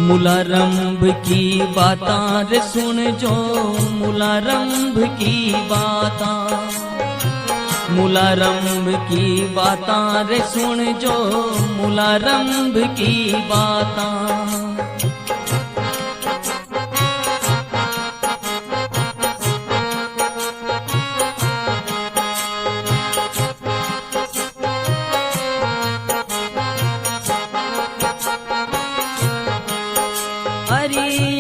मूलारंभ की बातां रे सुन जो, मूलारंभ की बातां, मूलारंभ की बातां रे सुन जो, मूलारंभ की बातां।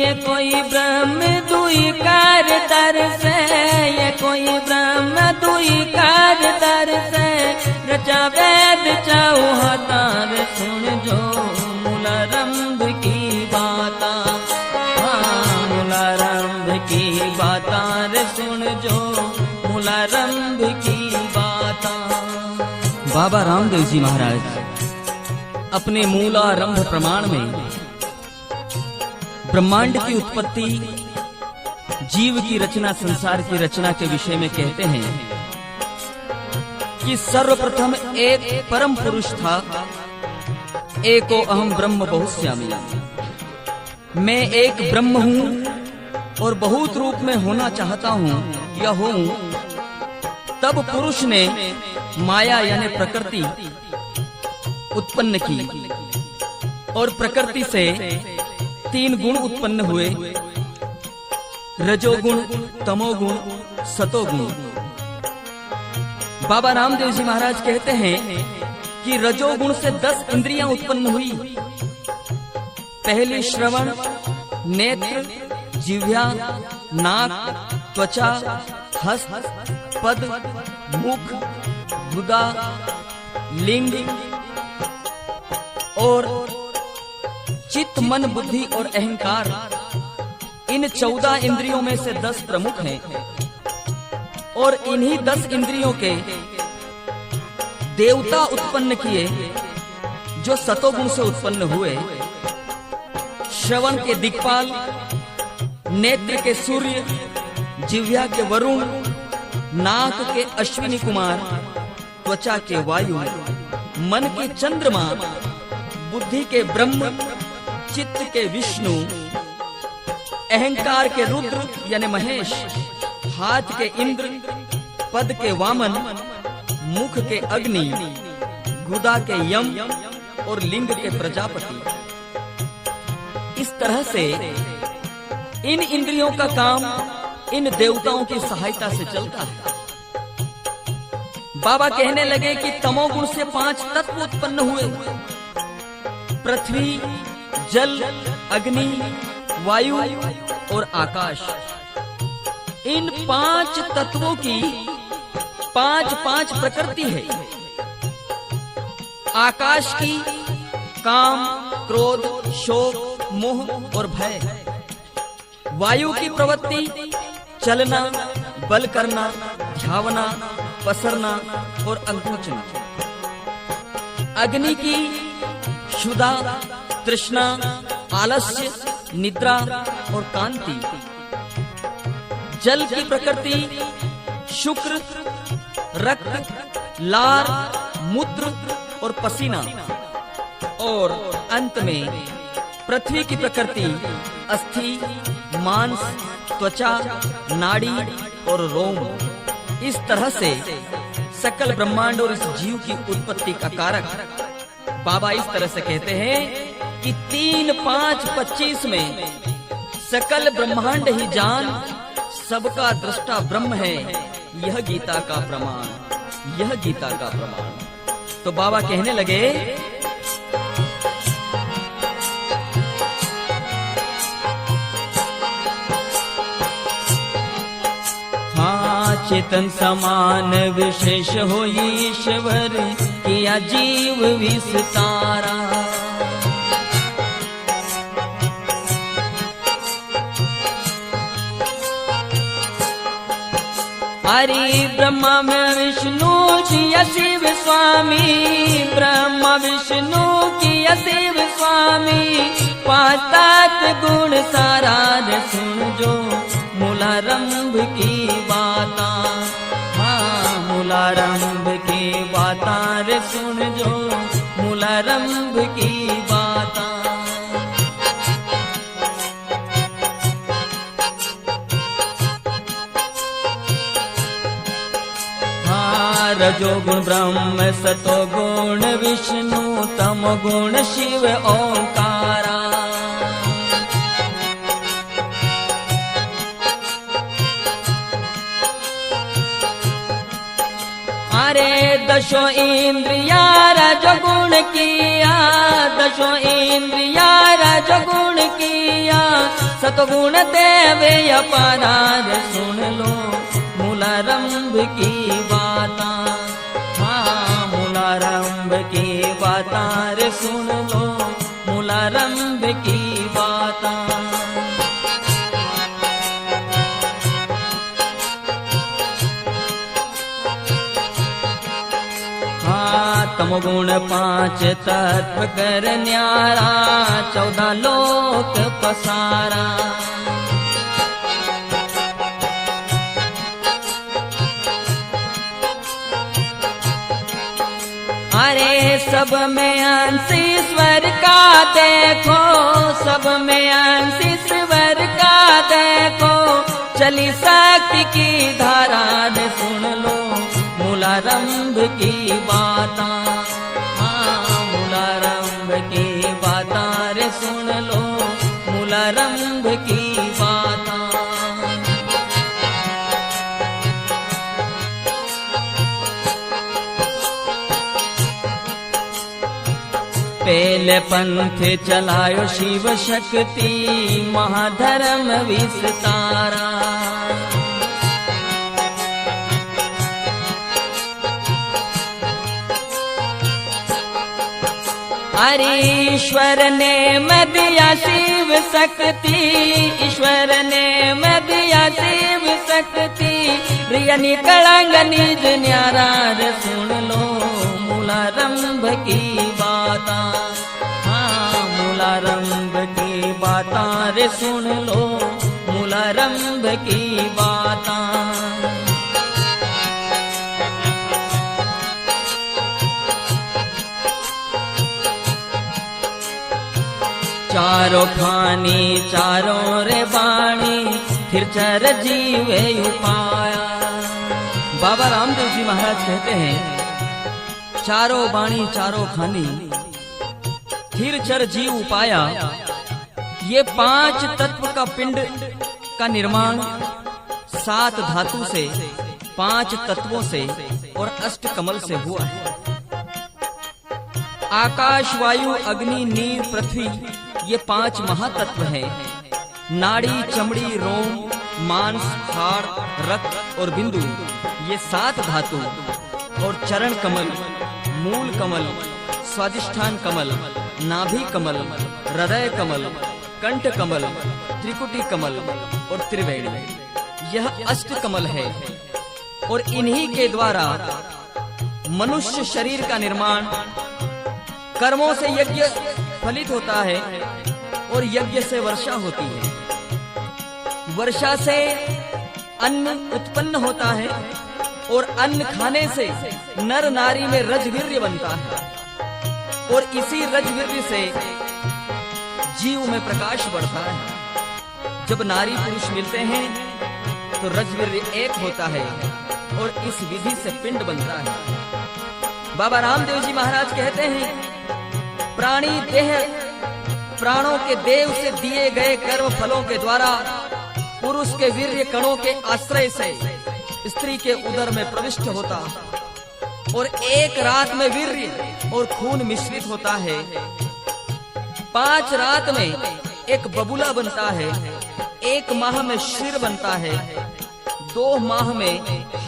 ये कोई ब्रह्म दुई कार दर से, ये कोई ब्रह्म दुई कार दर से, रचा वेद चौहतार सुन जो, मूलारंभ की बातां, हाँ मूलारंभ की बातां रे सुन जो, मूलारंभ की बातां। बाबा रामदेव जी महाराज अपने मूलारंभ प्रमाण में ब्रह्मांड की उत्पत्ति, जीव की रचना, संसार की रचना के विषय में कहते हैं कि सर्वप्रथम एक परम पुरुष था, एको अहम ब्रह्म बहुश्यामी। मैं एक ब्रह्म हूं और बहुत रूप में होना चाहता हूं या हूं। तब पुरुष ने माया यानी प्रकृति उत्पन्न की और प्रकृति से तीन गुण उत्पन्न हुए, रजोगुण, तमोगुण, सतोगुण। बाबा रामदेव जी महाराज कहते हैं कि रजोगुण से 10 इंद्रियां उत्पन्न हुई। पहली श्रवण, नेत्र, जिह्वा, नाक, त्वचा, हस्त, पद, मुख, गुदा, लिंग और चित्त, मन, बुद्धि और अहंकार। इन 14 इंद्रियों में से 10 प्रमुख हैं और इन्हीं 10 इंद्रियों के देवता उत्पन्न किए जो सतोगुण से उत्पन्न हुए। श्रवण के दिक्पाल, नेत्र के सूर्य, जिह्वा के वरुण, नाक के अश्विनी कुमार, त्वचा के वायु, मन के चंद्रमा, बुद्धि के ब्रह्म, चित्त के विष्णु, अहंकार के रुद्र यानी महेश, हाथ के इंद्र, पद के वामन, मुख के अग्नि, गुदा के यम और लिंग के प्रजापति। इस तरह से इन इंद्रियों का काम इन देवताओं की सहायता से चलता है। बाबा कहने लगे कि तमोगुण से 5 तत्व उत्पन्न हुए, पृथ्वी, जल, अग्नि, वायु और आकाश। इन 5 तत्वों की 5-5 प्रकृति है। आकाश की काम, क्रोध, शोक, मोह और भय। वायु की प्रवृत्ति चलना, बल करना, ध्यावना, पसरना और अंकुचना। अग्नि की क्षुधा, तृष्णा, आलस्य, निद्रा और कांति। जल की प्रकृति शुक्र, रक्त, लार, मूत्र और पसीना। और अंत में पृथ्वी की प्रकृति अस्थि, मांस, त्वचा, नाड़ी और रोम। इस तरह से सकल ब्रह्मांड और इस जीव की उत्पत्ति का कारक बाबा इस तरह से कहते हैं कि 3, 5, 25 में सकल ब्रह्मांड ही जान, सबका दृष्टा ब्रह्म है। यह गीता का प्रमाण, यह गीता का प्रमाण। तो बाबा कहने लगे चेतन समान विशेष हो ईश्वर, किया जीव विस्तारा। हरि ब्रह्मा में विष्णु किया शिव स्वामी, ब्रह्मा विष्णु किया शिव स्वामी। 5 तत्व गुण सारा रे सुन जो, मूलारंभ की बातां, हाँ मूलारंभ की बातां रे सुन जो, मूलारंभ की बातां। रजो गुण ब्रह्म सतो गुण विष्णु तमो गुण शिव ओंकारा। अरे दशो इंद्रिया रजगुण किया, दशो इंद्रिया रजगुण किया, सतगुण देवे अपराध सुन लो मूलारंभ की बाता। हाँ मूलारंभ की बाता रे सुन लो मूलारंभ की बाता। तमोगुण पांच तत्व कर न्यारा, 14 लोक पसारा। अरे सब में अंश ईश्वर का देखो, सब में अंश ईश्वर का देखो, चली शक्ति की धारा ने सुन लो मूलारंभ की बाता। हाँ मूलारंभ की बाता रे सुन लो मूलारंभ की बाता। पहले पंथ चलायो शिव शक्ति, महाधर्म विस्तारा। अरे ईश्वर ने मदिया शिव शक्ति, ईश्वर ने मदिया शिव शक्ति, प्रिय निकलंग निज न्यारा रे सुन लो मूलारंभ की बाता। हाँ मूलारंभ की बाता रे सुन लो मूलारंभ की बाता। चारों खानी चारों रे बाणी, फिर चर जीवे उपाया। बाबा रामदेव जी महाराज कहते हैं चारों बाणी चारों खानी फिर चर जीव उपाया। ये 5 तत्व का पिंड का निर्माण 7 धातु से, 5 तत्वों से और 8 कमल से हुआ है। आकाश वायु अग्नि नीर पृथ्वी ये 5 महातत्व हैं। नाड़ी चमड़ी रोम मांस हाड़ रक्त और बिंदु ये 7 धातु, और चरण कमल मूल कमल स्वादिष्ठान कमल नाभि कमल हृदय कमल कंठ कमल त्रिकुटी कमल और त्रिवेणी यह 8 कमल है। और इन्हीं के द्वारा मनुष्य शरीर का निर्माण, कर्मों से यज्ञ फलित होता है और यज्ञ से वर्षा होती है। वर्षा से अन्न उत्पन्न होता है और अन्न खाने से नर नारी में रजवीर्य बनता है, और इसी रजवीर्य से जीव में प्रकाश बढ़ता है। जब नारी पुरुष मिलते हैं तो रजवीर्य एक होता है और इस विधि से पिंड बनता है। बाबा रामदेव जी महाराज कहते हैं प्राणी देह प्राणों के देव से दिए गए कर्म फलों के द्वारा पुरुष के वीर्य कणों के आश्रय से स्त्री के उदर में प्रविष्ट होता और एक रात में वीर्य और खून मिश्रित होता है। 5 रात में एक बबूला बनता है, 1 माह में सिर बनता है, 2 माह में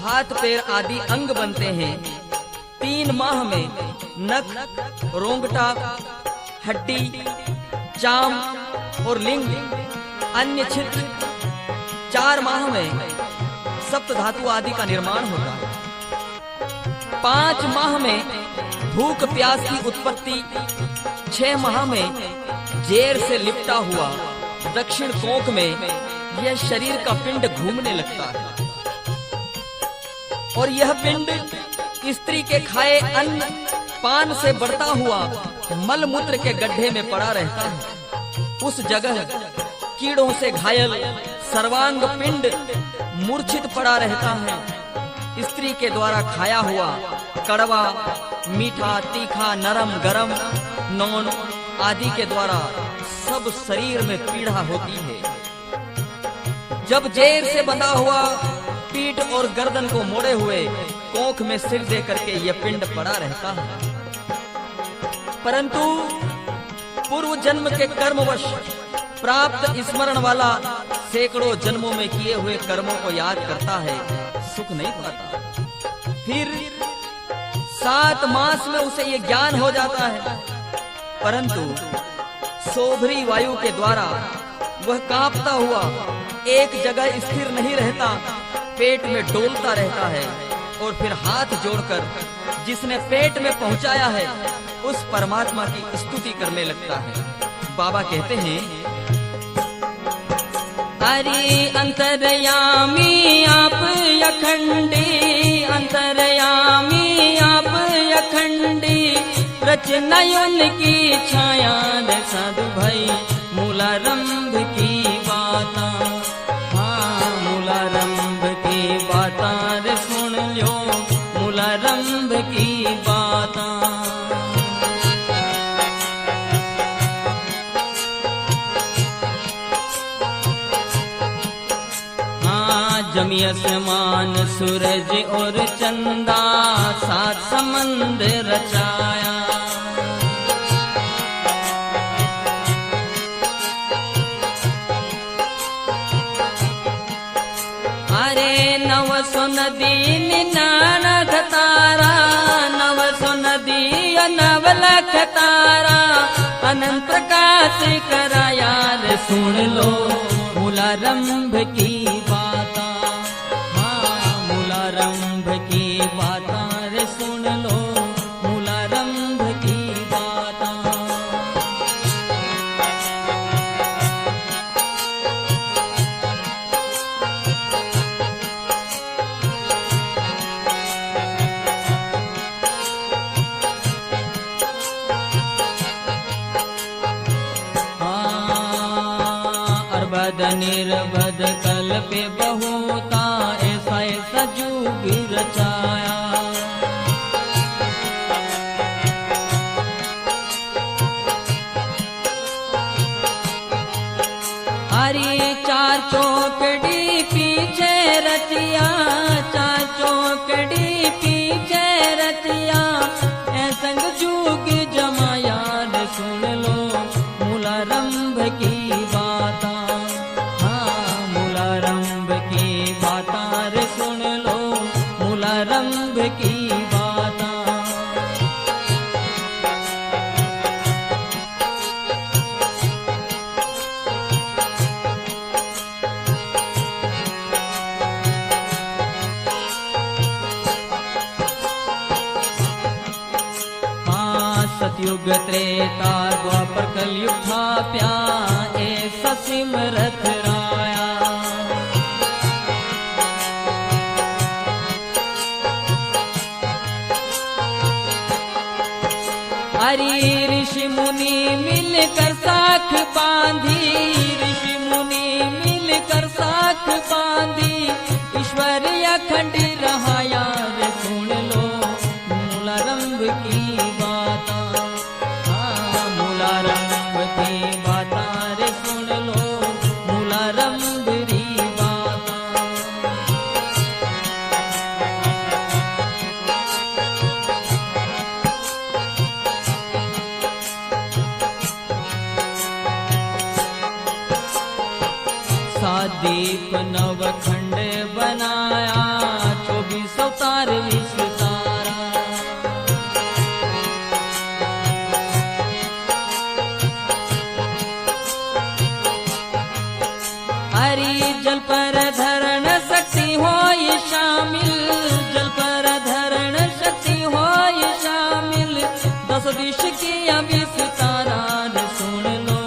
हाथ पैर आदि अंग बनते हैं, 3 माह में नख रोंगटा हड्डी चाम और लिंग अन्य छिद्र, 4 माह में सप्त धातु आदि का निर्माण होता है। 5 माह में भूख प्यास की उत्पत्ति, 6 माह में जेर से लिपटा हुआ दक्षिण कोख में यह शरीर का पिंड घूमने लगता है और यह पिंड स्त्री के खाए अन्न पान से बढ़ता हुआ मल मूत्र के गड्ढे में पड़ा रहता है। उस जगह कीड़ों से घायल सर्वांग पिंड मूर्छित पड़ा रहता है स्त्री के द्वारा खाया हुआ कड़वा, मीठा, तीखा, नरम, गरम, नौन आदि के द्वारा सब शरीर में पीड़ा होती है। जब जेर से बंधा हुआ पीठ और गर्दन को मोड़े हुए कोख में सिर दे करके यह पिंड पड़ा रहता है, परंतु पूर्व जन्म के कर्मवश प्राप्त स्मरण वाला सैकड़ों जन्मों में किए हुए कर्मों को याद करता है, सुख नहीं पाता। फिर 7 मास में उसे ये ज्ञान हो जाता है, परंतु सोभरी वायु के द्वारा वह कांपता हुआ एक जगह स्थिर नहीं रहता, पेट में डोलता रहता है और फिर हाथ जोड़कर जिसने पेट में पहुंचाया है उस परमात्मा की स्तुति करने लगता है। बाबा कहते हैं, हरि अंतरयामी आप अखंडी, अंतरयामी आप अखंडी, रचनयन की छाया साधु भाई मूलारंभ की बाता। हाँ मूलारंभ की बाता रे सुन लो, मूलारंभ की बाता। जमी आसमान सूरज और चंदा 7 समंदर रचाया। अरे 900 नदी निनानक तारा, 900 नदी 9 लाख तारा, अनंत प्रकाश कराया रे सुन लो मूलारंभ की बाता। मूलारंभ की बाता रे सुन लो, मूलारंभ की बाता। अर्बद निर्बद कल्पे बहुता, ऐसा ऐसा जुग रचाया। हरि 4 चौकड़ी पीछे रतिया, 4 चौकड़ी पीछे रतिया, ऐ संग जुग जमाया रे सुन लो मूलारंभ की बाता। हाँ मूलारंभ की बाता रे सुन लो, मूलारंभ की बाता। सतयुग त्रेता द्वापर कलयुग थाप्या, ऐसा सिमरत राया। हरि ऋषि मुनि मिलकर साख बांधी, ऋषि मुनि मिलकर साख बांधी, ईश्वर अखंड रहाया रे सुन लो मूलारंभ की बाता। हाँ मूलारंभ की बाता रे सुन लो, मूलारंभ री बाता। सादीप नवखंड बनाया, 24 अवतार विस्तारा। हरि जल पर धरण शक्ति हो ये शामिल, जल पर धरण शक्ति हो ये शामिल, 10 दिश की विस्तारा रे सुन लो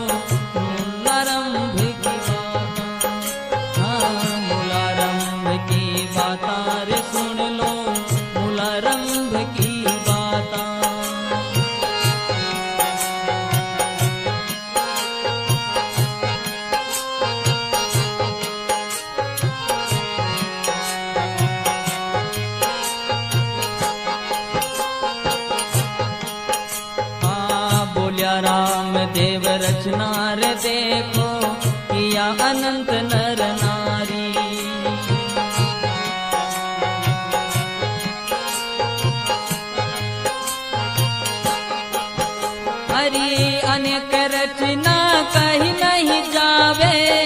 मूलारंभ की बाता। हाँ मूलारंभ की बाता रे सुन लो, मूलारंभ की बाता। बोलिया राम देव रचना रे देखो किया अनंत नर नारी। हरि अनेक रचना कही नहीं जावे